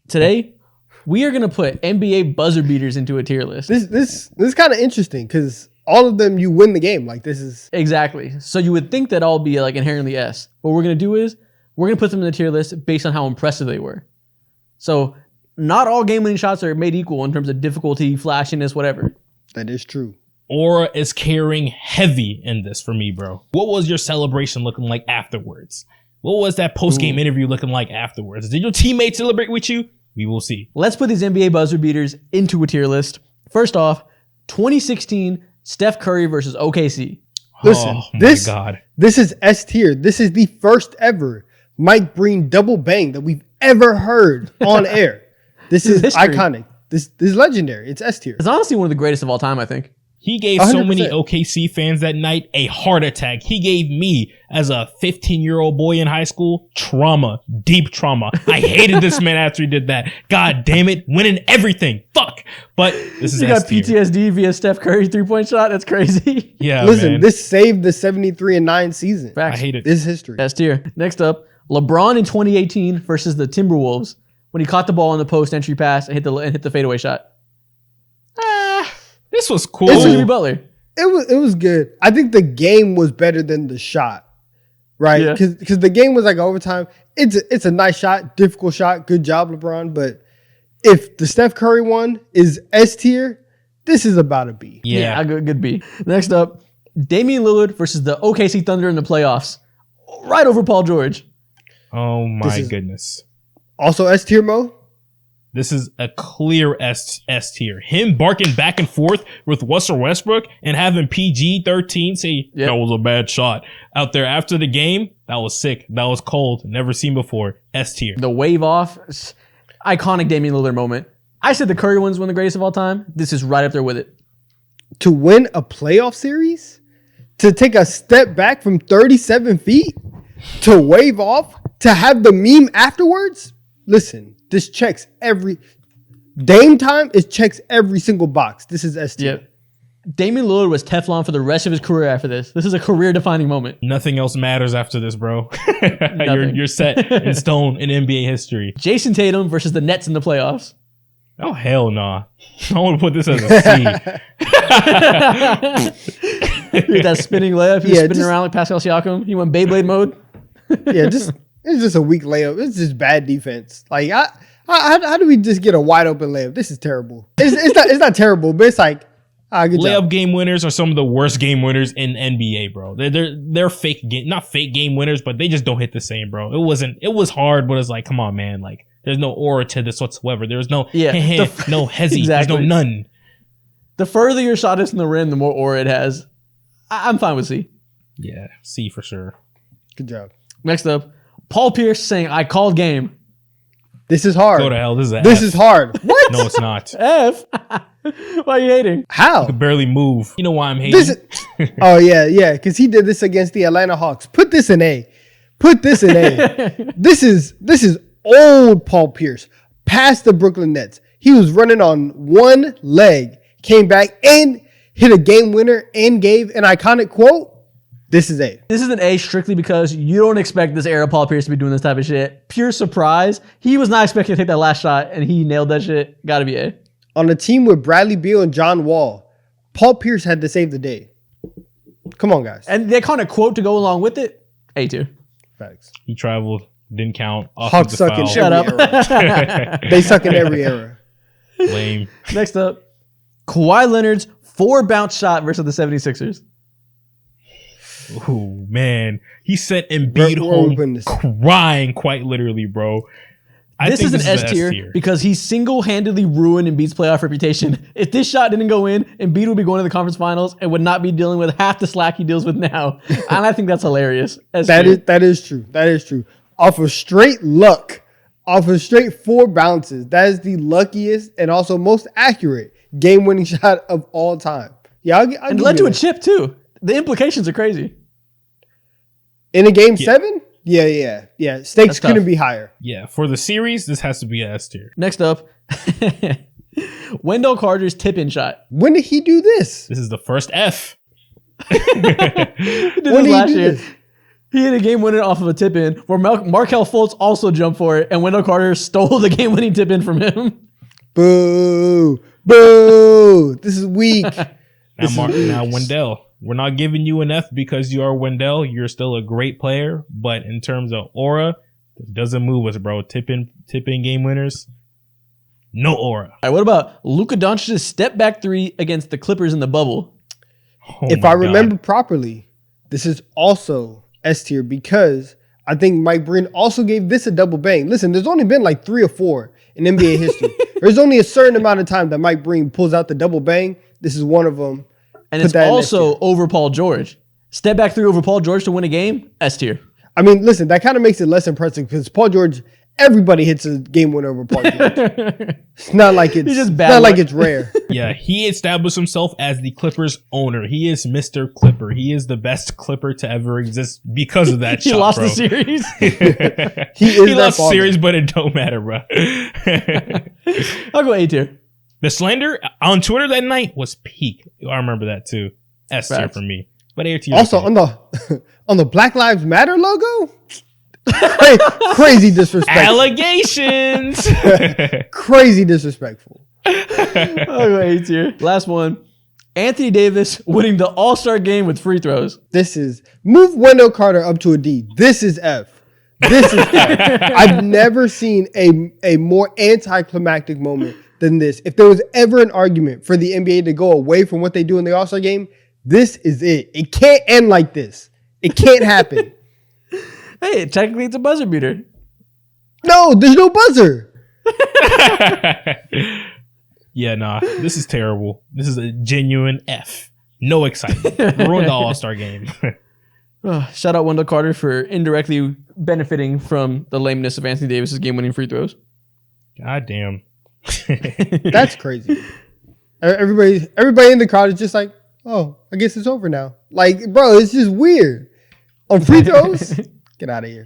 Today, we are gonna put NBA buzzer beaters into a tier list. This is kind of interesting because all of them you win the game. Like this is Exactly. So you would think that all be like inherently S. What we're gonna do is we're gonna put them in the tier list based on how impressive they were. So not all game-winning shots are made equal in terms of difficulty, flashiness, whatever. that is true. Aura is carrying heavy in this for me, bro. What was your celebration looking like afterwards? What was that post-game interview looking like afterwards? Did your teammates celebrate with you? We will see. Let's put these NBA buzzer beaters into a tier list. First off, 2016 Steph Curry versus OKC. Listen, this is S tier. This is the first ever Mike Breen double bang that we've ever heard on air. This is history. iconic. This is legendary. It's S tier. It's honestly one of the greatest of all time, I think. He gave so many 100%. OKC fans that night a heart attack. He gave me, as a 15-year-old boy in high school, trauma. Deep trauma. I hated this man after he did that. God damn it. Winning everything. Fuck. But this is You got S tier. PTSD via Steph Curry's three-point shot? That's crazy. Yeah, Listen, man. this saved the 73-9 season. Facts. I hate it. This is history. S tier. Next up, LeBron in 2018 versus the Timberwolves when he caught the ball in the post entry pass and hit the fadeaway shot. This was cool. This is Jimmy Butler. It was good. I think the game was better than the shot, right? Yeah. Because the game was like overtime. It's a nice shot, difficult shot. Good job, LeBron. But if the Steph Curry one is S tier, this is about a B. Yeah. Good B. Next up, Damian Lillard versus the OKC Thunder in the playoffs. Right over Paul George. Oh my is- goodness. Also S tier, Mo. This is a clear S tier. Him barking back and forth with Russell Westbrook and having PG-13 say, Yep. that was a bad shot. Out there after the game, that was sick. That was cold. Never seen before. S tier. The wave off. Iconic Damian Lillard moment. I said the Curry one's one of the greatest of all time. This is right up there with it. To win a playoff series, to take a step back from 37 feet, to wave off, to have the meme afterwards. Listen, this checks every Dame time. It checks every single box. This is S tier. Yep. Damian Lillard was Teflon for the rest of his career after this. This is a career-defining moment. Nothing else matters after this, bro. Nothing. you're set in stone in NBA history. Jason Tatum versus the Nets in the playoffs. Oh, hell nah. I want to put this as a C. With that spinning layup, he was Yeah, spinning just- around like Pascal Siakam. He went Beyblade mode. Yeah, it's just a weak layup. It's just bad defense. Like, how do we just get a wide open layup? This is terrible. It's not terrible, but it's like, good Layup job. game winners are some of the worst game winners in NBA, bro. They're fake game, not fake game winners, but they just don't hit the same, bro. It was hard, but it's like, come on, man. Like, there's no aura to this whatsoever. There's no Yeah, no hezzy. Exactly. There's no none. The further your shot is from the rim, the more aura it has. I'm fine with C. Yeah, C for sure. Good job. Next up, Paul Pierce saying, "I called game." This is hard. Go to hell. This is This is hard. What? No, it's not. F. Why are you hating? How? I could barely move. You know why I'm hating? This is, oh yeah, because he did this against the Atlanta Hawks. Put this in A. This is old Paul Pierce. Past the Brooklyn Nets. He was running on one leg, came back and hit a game winner and gave an iconic quote. This is A. This is an A strictly because you don't expect this era Paul Pierce to be doing this type of shit. Pure surprise. He was not expecting to take that last shot, and he nailed that shit. Gotta be A. On a team with Bradley Beal and John Wall, Paul Pierce had to save the day. Come on, guys. And the kind of quote to go along with it, A tier. Facts. He traveled, didn't count. Hawks Offensive suck in foul. Shut every up. era. They suck in every era. Lame. Next up, Kawhi Leonard's 4 bounce shot versus the 76ers. Oh man, he sent Embiid We're home open this. crying, quite literally, bro. This is an S tier because he single-handedly ruined Embiid's playoff reputation. If this shot didn't go in, Embiid would be going to the conference finals and would not be dealing with half the slack he deals with now. And I think that's hilarious. That is true. That is true. Off of straight luck, off of straight 4 bounces, that is the luckiest and also most accurate game-winning shot of all time. Yeah, I'll and give led you to a that. chip too. The implications are crazy. In a game 7? Yeah. Stakes That's couldn't tough. be higher. Yeah, for the series, this has to be a S tier. Next up, Wendell Carter's tip-in shot. When did he do this? This is the first F. He did When this did last he do year. this? He hit a game winner off of a tip in where Markel Fultz also jumped for it, and Wendell Carter stole the game winning tip in from him. Boo. Boo. This is weak. Now, Wendell, we're not giving you an F because you are Wendell. You're still a great player, but in terms of aura, it doesn't move us, bro. Tip in game winners, no aura. All right, what about Luka Doncic's step back three against the Clippers in the bubble? Oh If my I God. remember properly, this is also S tier because I think Mike Breen also gave this a double bang. Listen, there's only been like 3 or 4 in NBA history. There's only a certain amount of time that Mike Breen pulls out the double bang. This is one of them. And Put it's that in S also tier. over Paul George. Step back three over Paul George to win a game, S tier. I mean, listen, that kind of makes it less impressive because Paul George, everybody hits a game winner over Paul George. It's not like it's, He's just it's bad not like luck. it's rare. Yeah, he established himself as the Clippers owner. He is Mr. Clipper. He is the best Clipper to ever exist because of that He shot, lost bro. the series. He is He that lost father. series, but it don't matter, bro. I'll go A tier. The slander on Twitter that night was peak. I remember that too. S tier Facts. for me. But A tier. Also, on the Black Lives Matter logo, crazy disrespectful. allegations. Crazy disrespectful. I'll go A tier. Last one. Anthony Davis winning the All-Star game with free throws. This is move Wendell Carter up to a D. This is F. This is F. I've never seen a more anticlimactic moment than this. If there was ever an argument for the NBA to go away from what they do in the All-Star game, this is it. It can't end like this. It can't happen. Hey, technically it's a buzzer beater. No, there's no buzzer. Yeah, nah. This is terrible. This is a genuine F. No excitement. Ruined the All-Star game. Shout out Wendell Carter for indirectly benefiting from the lameness of Anthony Davis's game-winning free throws. God damn. That's crazy. Everybody in the crowd is just like, oh, I guess it's over now. Like, bro, it's just weird. On free throws, get out of here.